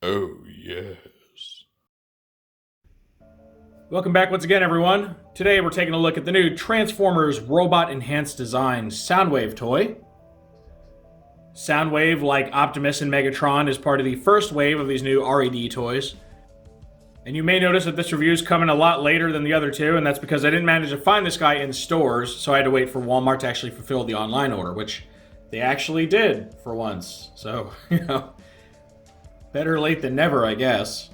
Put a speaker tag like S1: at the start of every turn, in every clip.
S1: Oh, yes.
S2: Welcome back once again, everyone. Today we're taking a look at the new Transformers Robot Enhanced Design Soundwave toy. Soundwave, like Optimus and Megatron, is part of the first wave of these new r.e.d. toys. And you may notice that this review is coming a lot later than the other two, and that's because I didn't manage to find this guy in stores, so I had to wait for Walmart to actually fulfill the online order, which they actually did for once. So, better late than never, I guess.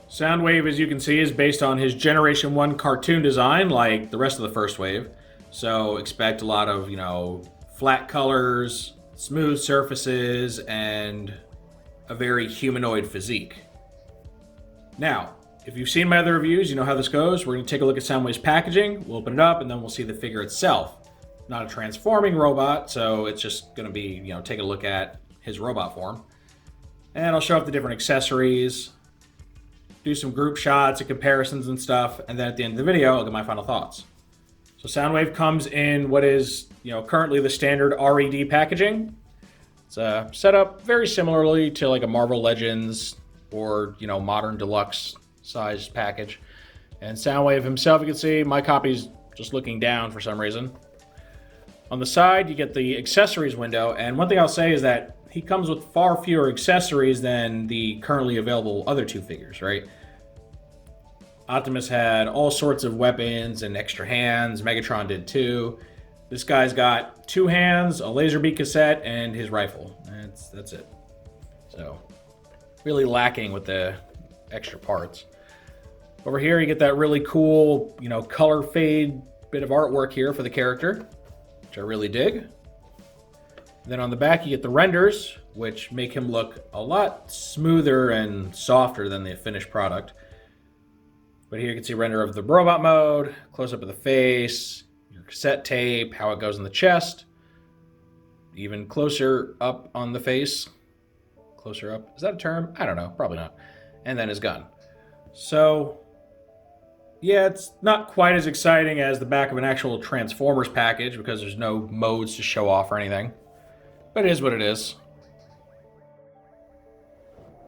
S2: Soundwave, as you can see, is based on his Generation 1 cartoon design, like the rest of the first wave. So expect a lot of, flat colors, smooth surfaces, and a very humanoid physique. Now, if you've seen my other reviews, you know how this goes. We're going to take a look at Soundwave's packaging, we'll open it up, and then we'll see the figure itself. Not a transforming robot, so it's just going to be, take a look at his robot form. And I'll show off the different accessories, do some group shots and comparisons and stuff, and then at the end of the video, I'll get my final thoughts. So Soundwave comes in what is, currently the standard r.e.d. packaging. It's set up very similarly to like a Marvel Legends or, modern deluxe sized package. And Soundwave himself, you can see, my copy's just looking down for some reason. On the side, you get the accessories window, and one thing I'll say is that he comes with far fewer accessories than the currently available other two figures, right? Optimus had all sorts of weapons and extra hands. Megatron did too. This guy's got 2 hands, a Laserbeak cassette, and his rifle. That's it. So, really lacking with the extra parts. Over here, you get that really cool, color fade bit of artwork here for the character, which I really dig. Then on the back, you get the renders, which make him look a lot smoother and softer than the finished product. But here you can see a render of the robot mode, close-up of the face, your cassette tape, how it goes in the chest, even closer up on the face. Closer up, is that a term? I don't know, probably not. And then his gun. So, yeah, it's not quite as exciting as the back of an actual Transformers package because there's no modes to show off or anything. But it is what it is.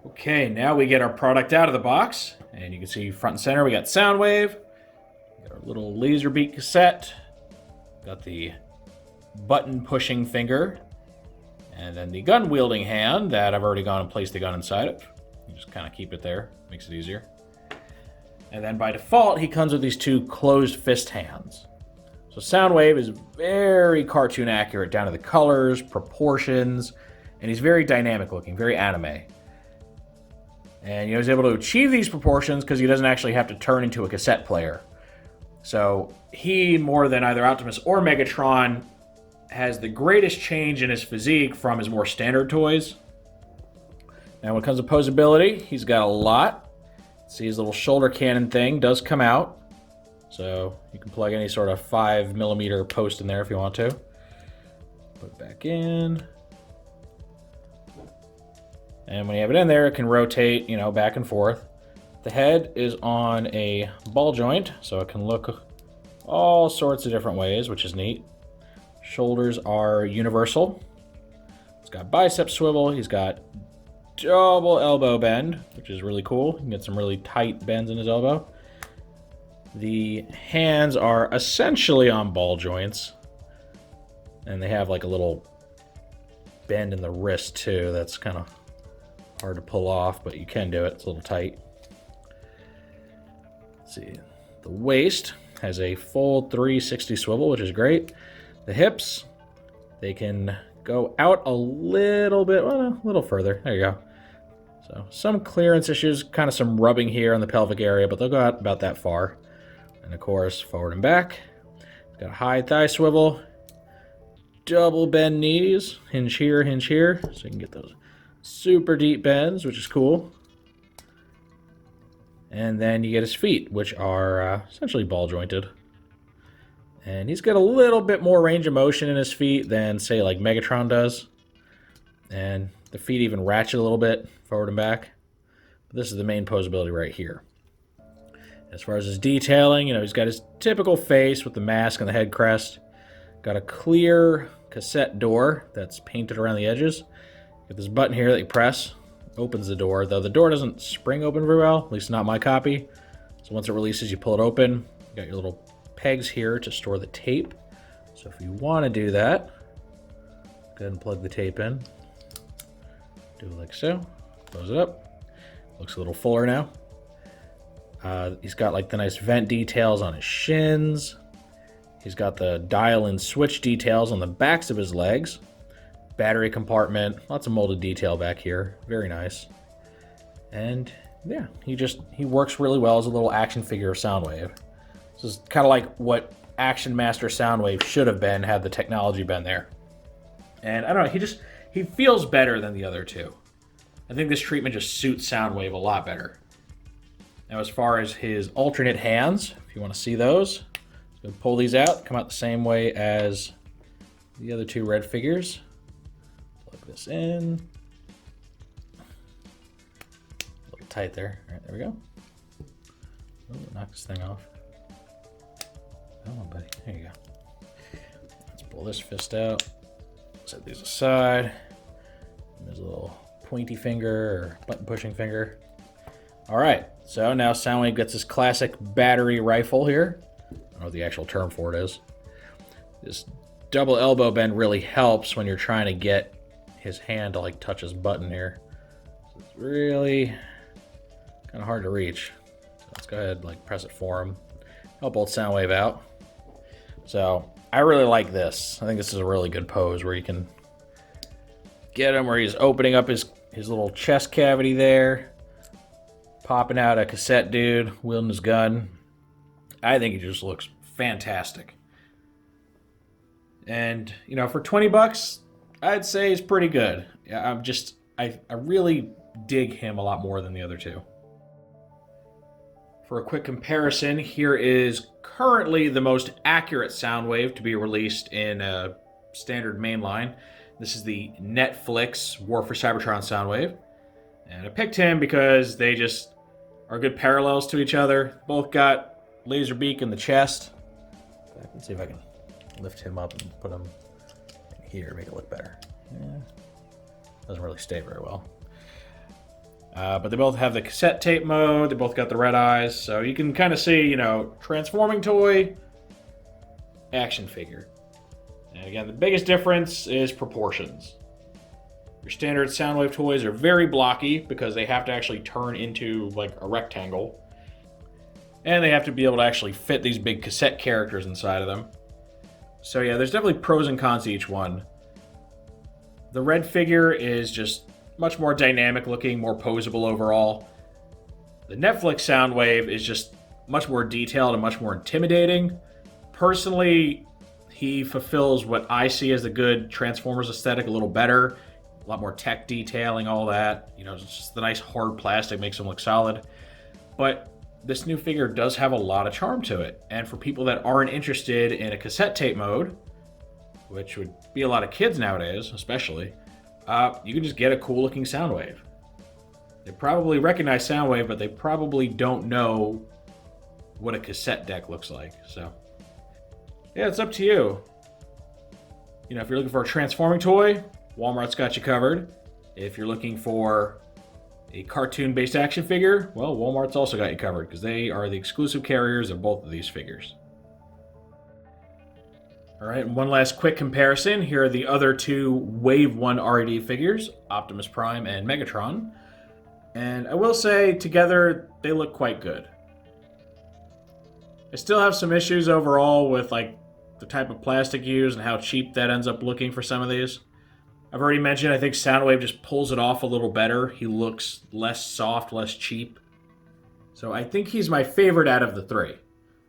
S2: Okay, now we get our product out of the box. And you can see front and center, we got Soundwave. We got our little Laserbeak cassette. Got the button-pushing finger. And then the gun-wielding hand that I've already gone and placed the gun inside of. You just kind of keep it there. Makes it easier. And then by default, he comes with these 2 closed fist hands. So Soundwave is very cartoon accurate down to the colors, proportions, and he's very dynamic looking, very anime. And he's able to achieve these proportions because he doesn't actually have to turn into a cassette player. So he, more than either Optimus or Megatron, has the greatest change in his physique from his more standard toys. Now when it comes to posability, he's got a lot. See, his little shoulder cannon thing does come out. So you can plug any sort of 5mm post in there if you want to. Put it back in. And when you have it in there, it can rotate, back and forth. The head is on a ball joint, so it can look all sorts of different ways, which is neat. Shoulders are universal. It's got bicep swivel. He's got double elbow bend, which is really cool. You can get some really tight bends in his elbow. The hands are essentially on ball joints. And they have like a little bend in the wrist too. That's kind of hard to pull off, but you can do it. It's a little tight. Let's see. The waist has a full 360 swivel, which is great. The hips, they can go out a little bit, well, a little further. There you go. So some clearance issues, kind of some rubbing here on the pelvic area, but they'll go out about that far. And of course, forward and back. It's got a high thigh swivel, double bend knees, hinge here, so you can get those super deep bends, which is cool. And then you get his feet, which are essentially ball jointed. And he's got a little bit more range of motion in his feet than, say, like Megatron does. And the feet even ratchet a little bit forward and back. But this is the main posability right here. As far as his detailing, he's got his typical face with the mask and the head crest. Got a clear cassette door that's painted around the edges. Got this button here that you press. opens the door, though the door doesn't spring open very well, at least not my copy. So once it releases, you pull it open. You got your little pegs here to store the tape. So if you want to do that, go ahead and plug the tape in. Do it like so. Close it up. Looks a little fuller now. He's got like the nice vent details on his shins. He's got the dial and switch details on the backs of his legs. Battery compartment, lots of molded detail back here. Very nice. And yeah, he works really well as a little action figure of Soundwave. This is kind of like what Action Master Soundwave should have been had the technology been there. And I don't know, he feels better than the other two. I think this treatment just suits Soundwave a lot better. Now as far as his alternate hands, if you want to see those, so pull these out, come out the same way as the other two red figures. Plug this in. A little tight there. All right, there we go. Oh, knock this thing off. Come on, buddy. There you go. Let's pull this fist out. Set these aside. And there's a little pointy finger or button pushing finger. All right, so now Soundwave gets his classic battery rifle here. I don't know what the actual term for it is. This double elbow bend really helps when you're trying to get his hand to like touch his button here. So it's really kind of hard to reach. So let's go ahead and like press it for him. Help old Soundwave out. So I really like this. I think this is a really good pose where you can get him where he's opening up his little chest cavity there. Popping out a cassette dude, wielding his gun. I think he just looks fantastic. And, you know, for 20 bucks, I'd say he's pretty good. I really dig him a lot more than the other two. For a quick comparison, here is currently the most accurate Soundwave to be released in a standard mainline. This is the Netflix War for Cybertron Soundwave. And I picked him because they just are good parallels to each other. Both got Laserbeak in the chest. Let's see if I can lift him up and put him in here, make it look better. Yeah, doesn't really stay very well. But they both have the cassette tape mode. They both got the red eyes. So you can kind of see, you know, transforming toy, action figure. And again, the biggest difference is proportions. Your standard Soundwave toys are very blocky because they have to actually turn into like a rectangle. And they have to be able to actually fit these big cassette characters inside of them. So yeah, there's definitely pros and cons to each one. The red figure is just much more dynamic looking, more posable overall. The Netflix Soundwave is just much more detailed and much more intimidating. Personally, he fulfills what I see as the good Transformers aesthetic a little better. A lot more tech detailing, all that. You know, just the nice hard plastic makes him look solid. But this new figure does have a lot of charm to it. And for people that aren't interested in a cassette tape mode, which would be a lot of kids nowadays, especially, you can just get a cool looking Soundwave. They probably recognize Soundwave, but they probably don't know what a cassette deck looks like. So, yeah, it's up to you. You know, if you're looking for a transforming toy, Walmart's got you covered. If you're looking for a cartoon-based action figure, well, Walmart's also got you covered because they are the exclusive carriers of both of these figures. All right, and one last quick comparison. Here are the other two Wave 1 r.e.d. figures, Optimus Prime and Megatron. And I will say, together, they look quite good. I still have some issues overall with like the type of plastic used and how cheap that ends up looking for some of these. I've already mentioned, I think Soundwave just pulls it off a little better. He looks less soft, less cheap. So I think he's my favorite out of the three.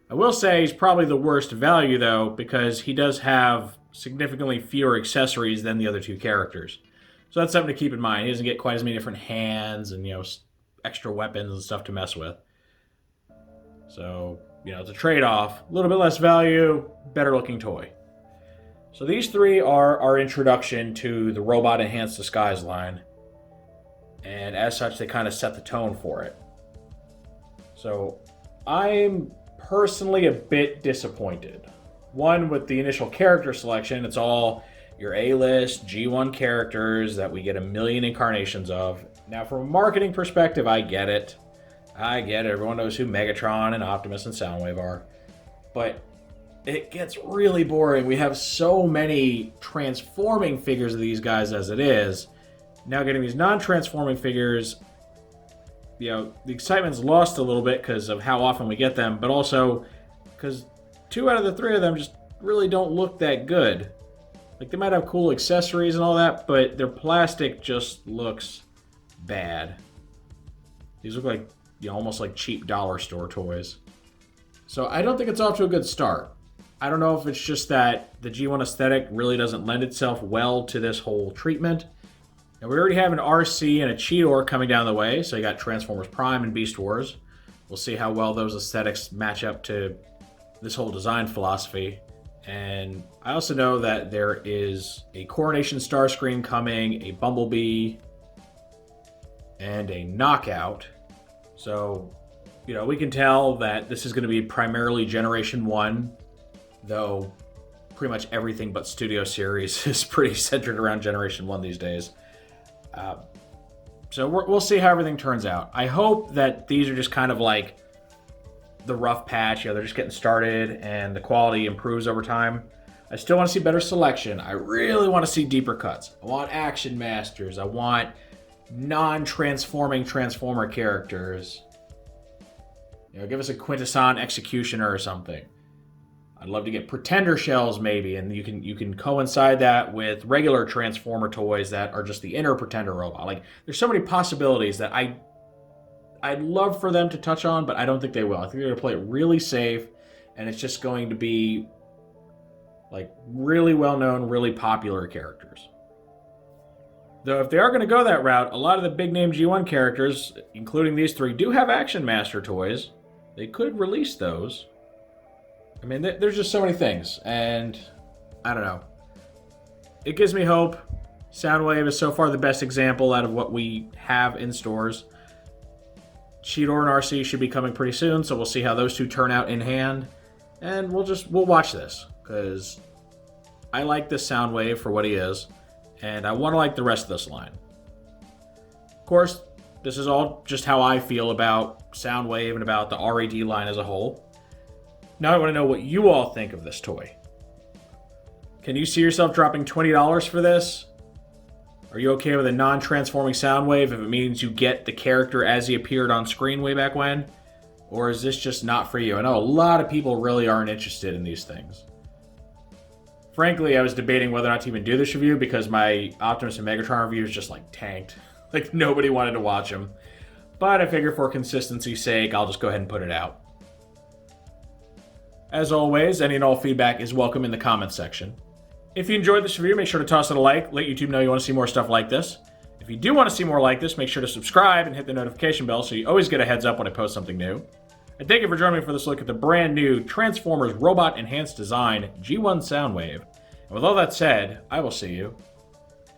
S2: I will say he's probably the worst value, though, because he does have significantly fewer accessories than the other two characters. So that's something to keep in mind. He doesn't get quite as many different hands and, you know, extra weapons and stuff to mess with. So, you know, it's a trade-off. A little bit less value, better looking toy. So these three are our introduction to the Robot Enhanced Disguise line. And as such, they kind of set the tone for it. So I'm personally a bit disappointed. One, with the initial character selection, it's all your A-list G1 characters that we get a million incarnations of. Now, from a marketing perspective, I get it. I get it. Everyone knows who Megatron and Optimus and Soundwave are. But it gets really boring. We have so many transforming figures of these guys as it is. Now getting these non-transforming figures, you know, the excitement's lost a little bit because of how often we get them, but also because 2 out of the 3 of them just really don't look that good. Like, they might have cool accessories and all that, but their plastic just looks bad. These look like, you know, almost like cheap dollar store toys. So I don't think it's off to a good start. I don't know if it's just that the G1 aesthetic really doesn't lend itself well to this whole treatment. And we already have an RC and a Cheetor coming down the way, so you got Transformers Prime and Beast Wars. We'll see how well those aesthetics match up to this whole design philosophy. And I also know that there is a Coronation Starscream coming, a Bumblebee, and a Knockout. So, you know, we can tell that this is going to be primarily Generation 1, though pretty much everything but Studio Series is pretty centered around Generation 1 these days. So we'll see how everything turns out. I hope that these are just kind of like the rough patch. You know, they're just getting started and the quality improves over time. I still want to see better selection. I really want to see deeper cuts. I want Action Masters. I want non-transforming Transformer characters. You know, give us a Quintesson Executioner or something. I'd love to get Pretender shells maybe, and you can coincide that with regular Transformer toys that are just the inner Pretender robot. Like, there's so many possibilities that I'd love for them to touch on, but I don't think they will. I think they're going to play it really safe, and it's just going to be like really well-known, really popular characters. Though if they are going to go that route, a lot of the big-name G1 characters, including these 3, do have Action Master toys. They could release those. I mean, there's just so many things, and I don't know. It gives me hope. Soundwave is so far the best example out of what we have in stores. Cheetor and RC should be coming pretty soon, so we'll see how those 2 turn out in hand. And we'll watch this, because I like this Soundwave for what he is, and I want to like the rest of this line. Of course, this is all just how I feel about Soundwave and about the r.e.d. line as a whole. Now I want to know what you all think of this toy. Can you see yourself dropping $20 for this? Are you okay with a non-transforming Soundwave if it means you get the character as he appeared on screen way back when? Or is this just not for you? I know a lot of people really aren't interested in these things. Frankly, I was debating whether or not to even do this review because my Optimus and Megatron reviews just like tanked. Like, nobody wanted to watch them. But I figure for consistency's sake, I'll just go ahead and put it out. As always, any and all feedback is welcome in the comments section. If you enjoyed this review, make sure to toss it a like. Let YouTube know you want to see more stuff like this. If you do want to see more like this, make sure to subscribe and hit the notification bell so you always get a heads up when I post something new. And thank you for joining me for this look at the brand new Transformers Robot Enhanced Design G1 Soundwave. And with all that said, I will see you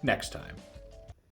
S2: next time.